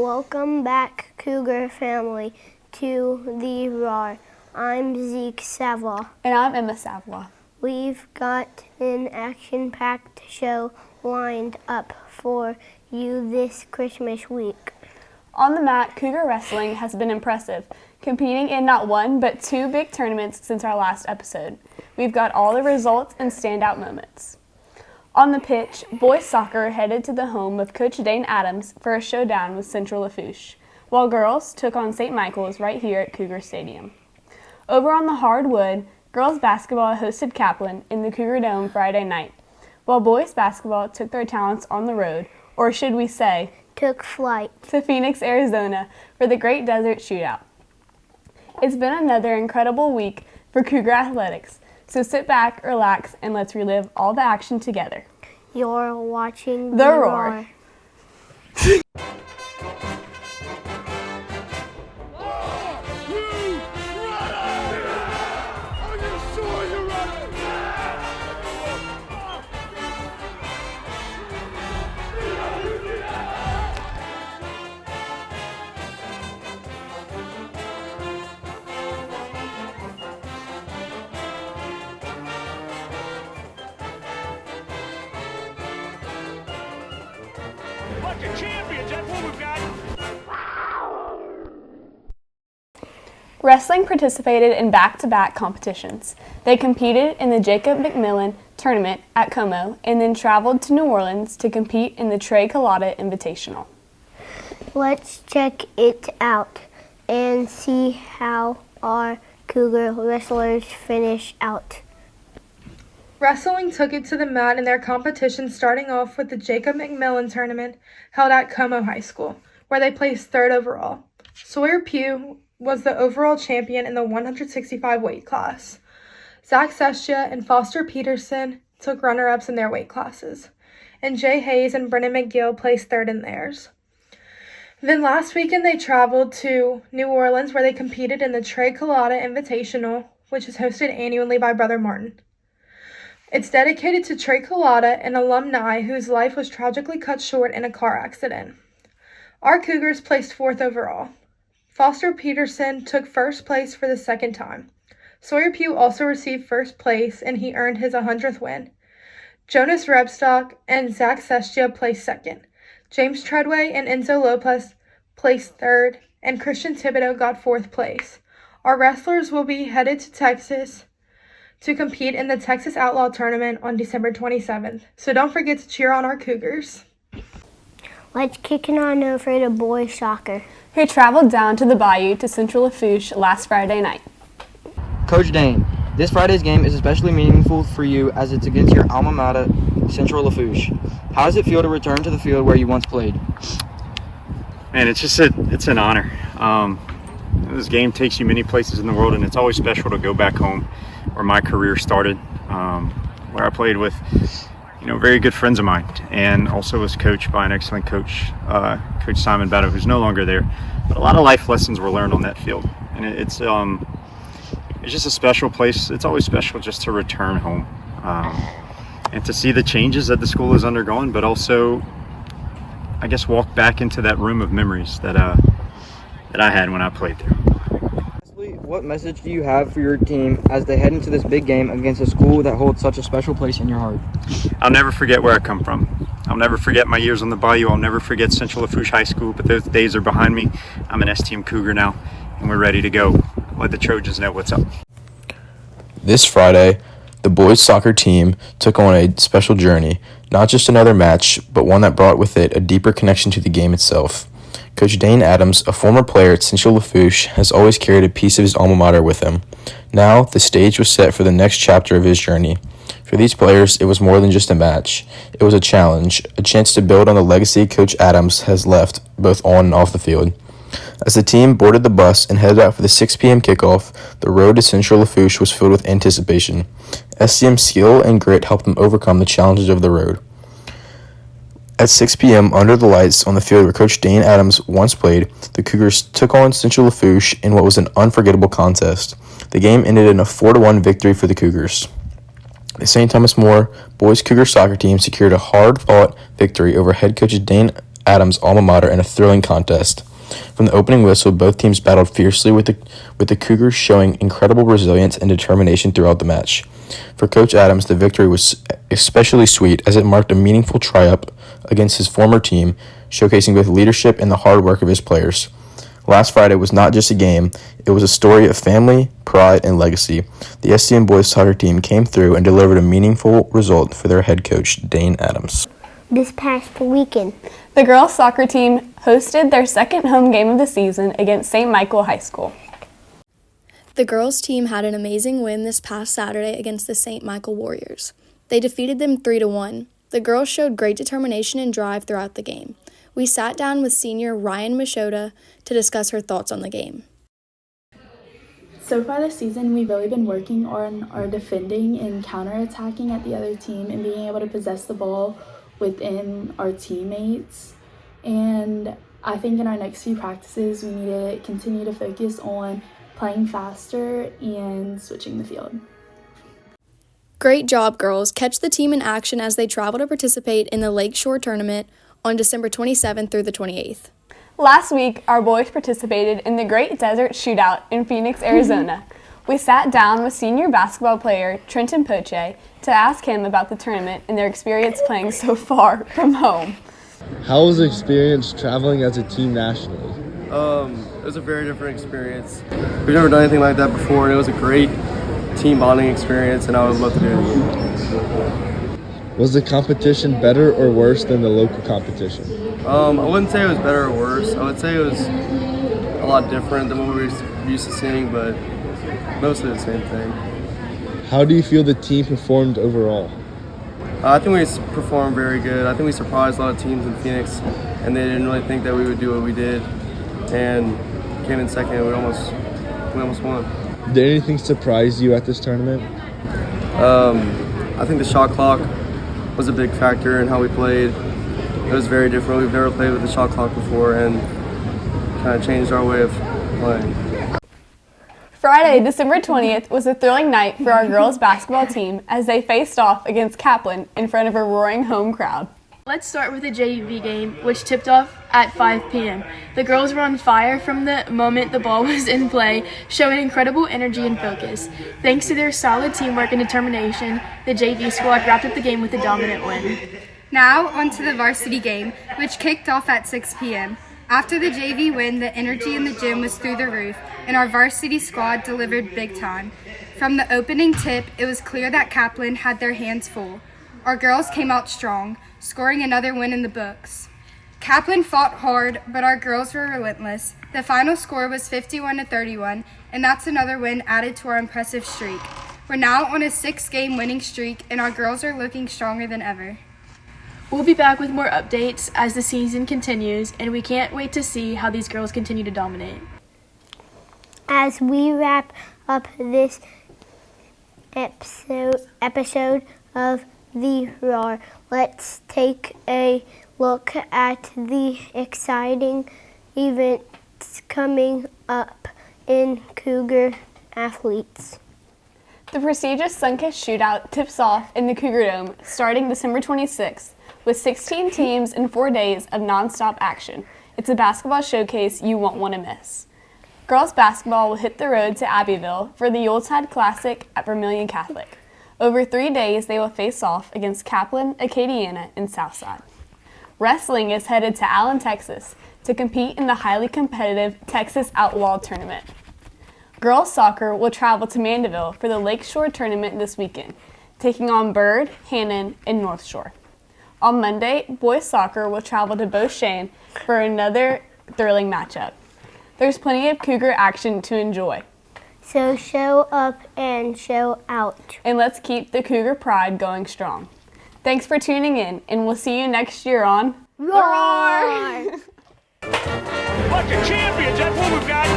Welcome back, Cougar family, to the Roar. I'm Zeke Savoie. And I'm Emma Savoie. We've got an action-packed show lined up for you this Christmas week. On the mat, Cougar wrestling has been impressive, competing in not one but two big tournaments since our last episode. We've got all the results and standout moments. On the pitch, boys soccer headed to the home of Coach Dane Adams for a showdown with Central Lafourche, while girls took on St. Michael's right here at Cougar Stadium. Over on the hardwood, girls basketball hosted Kaplan in the Cougar Dome Friday night, while boys basketball took their talents on the road, or should we say, took flight to Phoenix, Arizona for the Great Desert Shootout. It's been another incredible week for Cougar athletics, so sit back, relax, and let's relive all the action together. You're watching The Roar. Like a champion, that's what we've got. Wrestling participated in back-to-back competitions. They competed in the Jacob McMillan tournament at Como and then traveled to New Orleans to compete in the Trey Collada Invitational. Let's check it out and see how our Cougar wrestlers finish out. Wrestling took it to the mat in their competition, starting off with the Jacob McMillan tournament held at Como High School, where they placed third overall. Sawyer Pugh was the overall champion in the 165 weight class. Zach Sestia and Foster Peterson took runner-ups in their weight classes, and Jay Hayes and Brennan McGill placed third in theirs. Then last weekend they traveled to New Orleans, where they competed in the Trey Collada Invitational, which is hosted annually by Brother Martin. It's dedicated to Trey Collada, an alumni whose life was tragically cut short in a car accident. Our Cougars placed fourth overall. Foster Peterson took first place for the second time. Sawyer Pugh also received first place, and he earned his 100th win. Jonas Rebstock and Zach Sestia placed second. James Treadway and Enzo Lopez placed third, and Christian Thibodeau got fourth place. Our wrestlers will be headed to Texas to compete in the Texas Outlaw Tournament on December 27th. So don't forget to cheer on our Cougars. Let's kick it on over to boys soccer, who traveled down to the Bayou to Central Lafourche last Friday night. Coach Dane, this Friday's game is especially meaningful for you as it's against your alma mater, Central Lafourche. How does it feel to return to the field where you once played? Man, it's an honor. This game takes you many places in the world, and it's always special to go back home where my career started, where I played with, very good friends of mine, and also was coached by an excellent coach, Coach Simon Battle, who's no longer there. But a lot of life lessons were learned on that field, and it's just a special place. It's always special just to return home and to see the changes that the school has undergone, but also, I guess, walk back into that room of memories that I had when I played there. What message do you have for your team as they head into this big game against a school that holds such a special place in your heart? I'll never forget where I come from. I'll never forget my years on the Bayou. I'll never forget Central Lafourche High School, but those days are behind me. I'm an STM Cougar now, and we're ready to go. Let the Trojans know what's up. This Friday, the boys soccer team took on a special journey, not just another match, but one that brought with it a deeper connection to the game itself. Coach Dane Adams, a former player at Central Lafourche, has always carried a piece of his alma mater with him. Now, the stage was set for the next chapter of his journey. For these players, it was more than just a match. It was a challenge, a chance to build on the legacy Coach Adams has left, both on and off the field. As the team boarded the bus and headed out for the 6 p.m. kickoff, the road to Central Lafourche was filled with anticipation. STM's skill and grit helped them overcome the challenges of the road. At 6 p.m., under the lights on the field where Coach Dane Adams once played, the Cougars took on Central Lafourche in what was an unforgettable contest. The game ended in a 4-1 victory for the Cougars. The St. Thomas More boys Cougar soccer team secured a hard-fought victory over head coach Dane Adams' alma mater in a thrilling contest. From the opening whistle, both teams battled fiercely with the Cougars showing incredible resilience and determination throughout the match. For Coach Adams, the victory was especially sweet as it marked a meaningful triumph against his former team, showcasing both leadership and the hard work of his players. Last Friday was not just a game, it was a story of family, pride, and legacy. The STM boys soccer team came through and delivered a meaningful result for their head coach, Dane Adams. This past weekend, The girls' soccer team hosted their second home game of the season against St. Michael High School. The girls' team had an amazing win this past Saturday against the St. Michael Warriors. They defeated them 3-1. The girls showed great determination and drive throughout the game. We sat down with senior Ryan Machota to discuss her thoughts on the game. So far this season, we've really been working on our defending and counterattacking at the other team and being able to possess the ball within our teammates. And I think in our next few practices, we need to continue to focus on playing faster and switching the field. Great job, girls. Catch the team in action as they travel to participate in the Lakeshore Tournament on December 27th through the 28th. Last week, our boys participated in the Great Desert Shootout in Phoenix, Arizona. We sat down with senior basketball player Trenton Poche to ask him about the tournament and their experience playing so far from home. How was the experience traveling as a team nationally? It was a very different experience. We've never done anything like that before, and it was a great team bonding experience, and I would love to do it again. Was the competition better or worse than the local competition? I wouldn't say it was better or worse. I would say it was a lot different than what we were used to seeing, but mostly the same thing. How do you feel the team performed overall? I think we performed very good. I think we surprised a lot of teams in Phoenix, and they didn't really think that we would do what we did, and came in second. We almost won. Did anything surprise you at this tournament? I think the shot clock was a big factor in how we played. It was very different. We've never played with the shot clock before, and kind of changed our way of playing. Friday, December 20th was a thrilling night for our girls basketball team as they faced off against Kaplan in front of a roaring home crowd. Let's start with the JV game, which tipped off at 5 p.m. The girls were on fire from the moment the ball was in play, showing incredible energy and focus. Thanks to their solid teamwork and determination, the JV squad wrapped up the game with a dominant win. Now, on to the varsity game, which kicked off at 6 p.m. After the JV win, the energy in the gym was through the roof, and our varsity squad delivered big time. From the opening tip, it was clear that Kaplan had their hands full. Our girls came out strong, scoring another win in the books. Kaplan fought hard, but our girls were relentless. The final score was 51-31, and that's another win added to our impressive streak. We're now on a 6-game winning streak, and our girls are looking stronger than ever. We'll be back with more updates as the season continues, and we can't wait to see how these girls continue to dominate. As we wrap up this episode of The Roar, let's take a look at the exciting events coming up in Cougar athletes. The prestigious Sunkist Shootout tips off in the Cougar Dome starting December 26th with 16 teams and 4 days of nonstop action. It's a basketball showcase you won't want to miss. Girls basketball will hit the road to Abbeville for the Yuletide Classic at Vermilion Catholic. Over 3 days, they will face off against Kaplan, Acadiana, and Southside. Wrestling is headed to Allen, Texas to compete in the highly competitive Texas Outlaw Tournament. Girls soccer will travel to Mandeville for the Lakeshore Tournament this weekend, taking on Byrd, Hannon, and North Shore. On Monday, boys soccer will travel to Beauchene for another thrilling matchup. There's plenty of Cougar action to enjoy. So show up and show out. And let's keep the Cougar pride going strong. Thanks for tuning in, and we'll see you next year on Roar! Bunch of champions, that's what we've got.